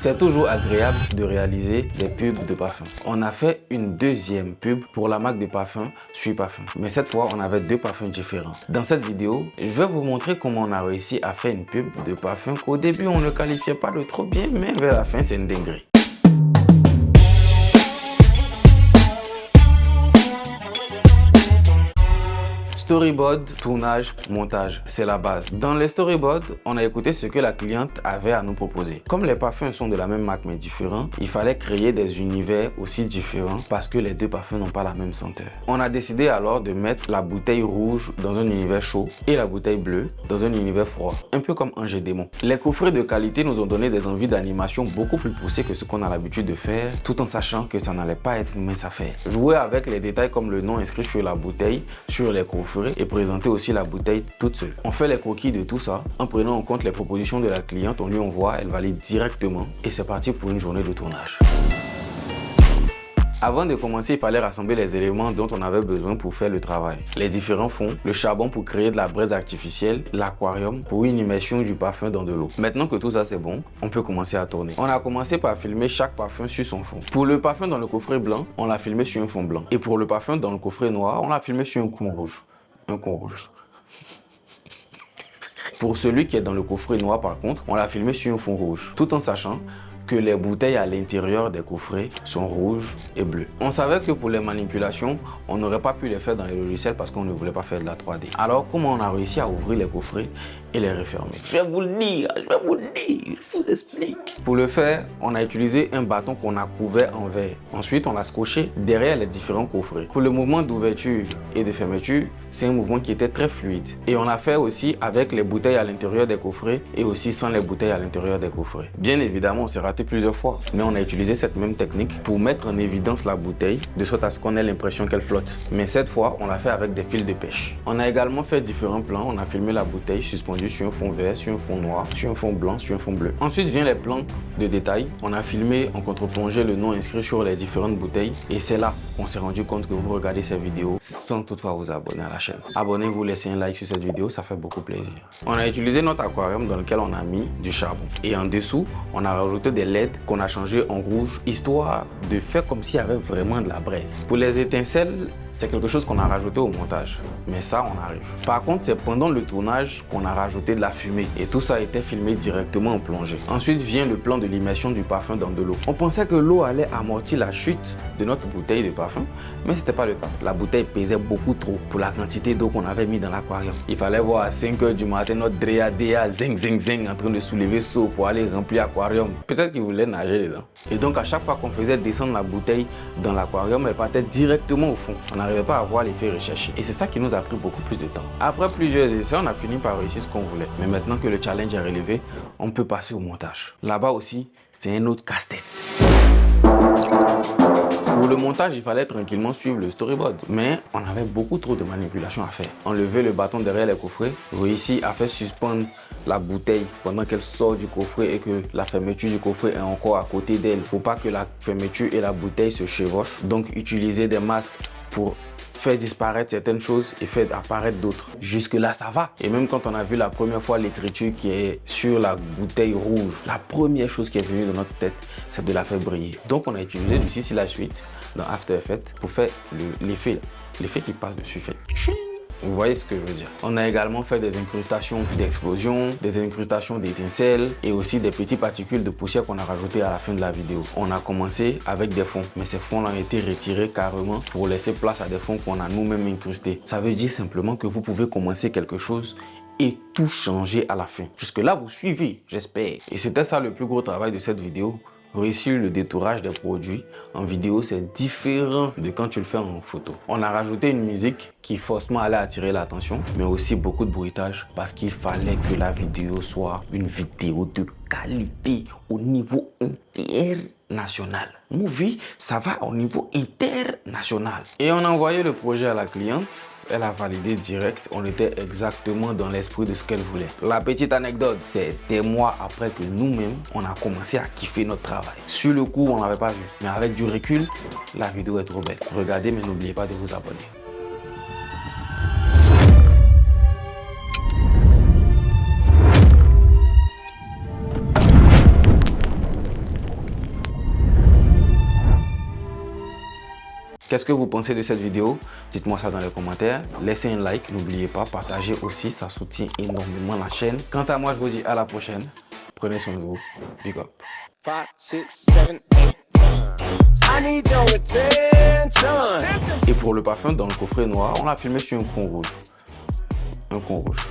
C'est toujours agréable de réaliser des pubs de parfum. On a fait une deuxième pub pour la marque de parfum Suis Parfum. Mais cette fois, on avait deux parfums différents. Dans cette vidéo, je vais vous montrer comment on a réussi à faire une pub de parfum qu'au début, on ne qualifiait pas de trop bien, mais vers la fin, c'est une dinguerie. Storyboard, tournage, montage, c'est la base. Dans les storyboards, on a écouté ce que la cliente avait à nous proposer. Comme les parfums sont de la même marque mais différents, il fallait créer des univers aussi différents parce que les deux parfums n'ont pas la même senteur. On a décidé alors de mettre la bouteille rouge dans un univers chaud et la bouteille bleue dans un univers froid, un peu comme Ange et Démon. Les coffrets de qualité nous ont donné des envies d'animation beaucoup plus poussées que ce qu'on a l'habitude de faire, tout en sachant que ça n'allait pas être une mince affaire. Jouer avec les détails comme le nom inscrit sur la bouteille, sur les coffrets, et présenter aussi la bouteille toute seule. On fait les croquis de tout ça en prenant en compte les propositions de la cliente, on lui envoie, elle valide directement et c'est parti pour une journée de tournage. Avant de commencer, il fallait rassembler les éléments dont on avait besoin pour faire le travail. Les différents fonds, le charbon pour créer de la braise artificielle, l'aquarium pour une immersion du parfum dans de l'eau. Maintenant que tout ça c'est bon, on peut commencer à tourner. On a commencé par filmer chaque parfum sur son fond. Pour le parfum dans le coffret blanc, on l'a filmé sur un fond blanc. Et pour le parfum dans le coffret noir, on l'a filmé sur un coin rouge. Un coin rouge. Pour celui qui est dans le coffret noir par contre, on l'a filmé sur un fond rouge, tout en sachant que les bouteilles à l'intérieur des coffrets sont rouges et bleues. On savait que pour les manipulations, on n'aurait pas pu les faire dans les logiciels parce qu'on ne voulait pas faire de la 3D. Alors comment on a réussi à ouvrir les coffrets et les refermer? Je vais vous le dire, je vous explique. Pour le faire, on a utilisé un bâton qu'on a couvert en verre. Ensuite, on l'a scotché derrière les différents coffrets. Pour le mouvement d'ouverture et de fermeture, c'est un mouvement qui était très fluide. Et on l'a fait aussi avec les bouteilles à l'intérieur des coffrets et aussi sans les bouteilles à l'intérieur des coffrets. Bien évidemment, on s'est raté plusieurs fois, mais on a utilisé cette même technique pour mettre en évidence la bouteille de sorte à ce qu'on ait l'impression qu'elle flotte. Mais cette fois, on l'a fait avec des fils de pêche. On a également fait différents plans. On a filmé la bouteille suspendue sur un fond vert, sur un fond noir, sur un fond blanc, sur un fond bleu. Ensuite vient les plans de détail. On a filmé en contre-plongée le nom inscrit sur les différentes bouteilles et c'est là qu'on s'est rendu compte que vous regardez ces vidéos sans toutefois vous abonner à la chaîne. Abonnez-vous, laissez un like sur cette vidéo, ça fait beaucoup plaisir. On a utilisé notre aquarium dans lequel on a mis du charbon et en dessous, on a rajouté des LED qu'on a changé en rouge, histoire de faire comme s'il y avait vraiment de la braise. Pour les étincelles, c'est quelque chose qu'on a rajouté au montage, mais ça on arrive. Par contre, c'est pendant le tournage qu'on a rajouté de la fumée et tout ça a été filmé directement en plongée. Ensuite vient le plan de l'immersion du parfum dans de l'eau. On pensait que l'eau allait amortir la chute de notre bouteille de parfum, mais c'était pas le cas. La bouteille pesait beaucoup trop pour la quantité d'eau qu'on avait mis dans l'aquarium. Il fallait voir à 5 h du matin notre Drea Dea zing zing zing en train de soulever seau pour aller remplir l'aquarium. Peut-être qu'il voulait nager dedans. Et donc à chaque fois qu'on faisait descendre la bouteille dans l'aquarium, elle partait directement au fond. On n'arrivait pas à avoir l'effet recherché. Et c'est ça qui nous a pris beaucoup plus de temps. Après plusieurs essais, on a fini par réussir ce qu'on voulait. Mais maintenant que le challenge est relevé, on peut passer au montage. Là-bas aussi, c'est un autre casse-tête. Pour le montage, il fallait tranquillement suivre le storyboard. Mais on avait beaucoup trop de manipulations à faire. Enlever le bâton derrière les coffrets, réussir à faire suspendre la bouteille pendant qu'elle sort du coffret et que la fermeture du coffret est encore à côté d'elle. Faut pas que la fermeture et la bouteille se chevauchent. Donc utiliser des masques pour faire disparaître certaines choses et faire apparaître d'autres. Jusque là ça va. Et même quand on a vu la première fois l'écriture qui est sur la bouteille rouge, la première chose qui est venue dans notre tête, c'est de la faire briller. Donc on a utilisé du CC Light Suite dans After Effects pour faire l'effet qui passe dessus. Fait. Vous voyez ce que je veux dire. On a également fait des incrustations d'explosion, des incrustations d'étincelles et aussi des petites particules de poussière qu'on a rajoutées à la fin de la vidéo. On a commencé avec des fonds, mais ces fonds ont été retirés carrément pour laisser place à des fonds qu'on a nous-mêmes incrustés. Ça veut dire simplement que vous pouvez commencer quelque chose et tout changer à la fin. Jusque là, vous suivez, j'espère. Et c'était ça le plus gros travail de cette vidéo. Réussir le détourage des produits en vidéo, c'est différent de quand tu le fais en photo. On a rajouté une musique qui forcément allait attirer l'attention, mais aussi beaucoup de bruitage parce qu'il fallait que la vidéo soit une vidéo de qualité au niveau international. Movie, ça va au niveau international. Et on a envoyé le projet à la cliente. Elle a validé direct. On était exactement dans l'esprit de ce qu'elle voulait. La petite anecdote, c'est des mois après que nous-mêmes, on a commencé à kiffer notre travail. Sur le coup, on n'avait pas vu. Mais avec du recul, la vidéo est trop belle. Regardez, mais n'oubliez pas de vous abonner. Qu'est-ce que vous pensez de cette vidéo? Dites-moi ça dans les commentaires. Laissez un like, n'oubliez pas, partagez aussi, ça soutient énormément la chaîne. Quant à moi, je vous dis à la prochaine. Prenez soin de vous. Big up. 5, 6, 7, 8. I need your attention. Et pour le parfum dans le coffret noir, on l'a filmé sur un con rouge. Un con rouge.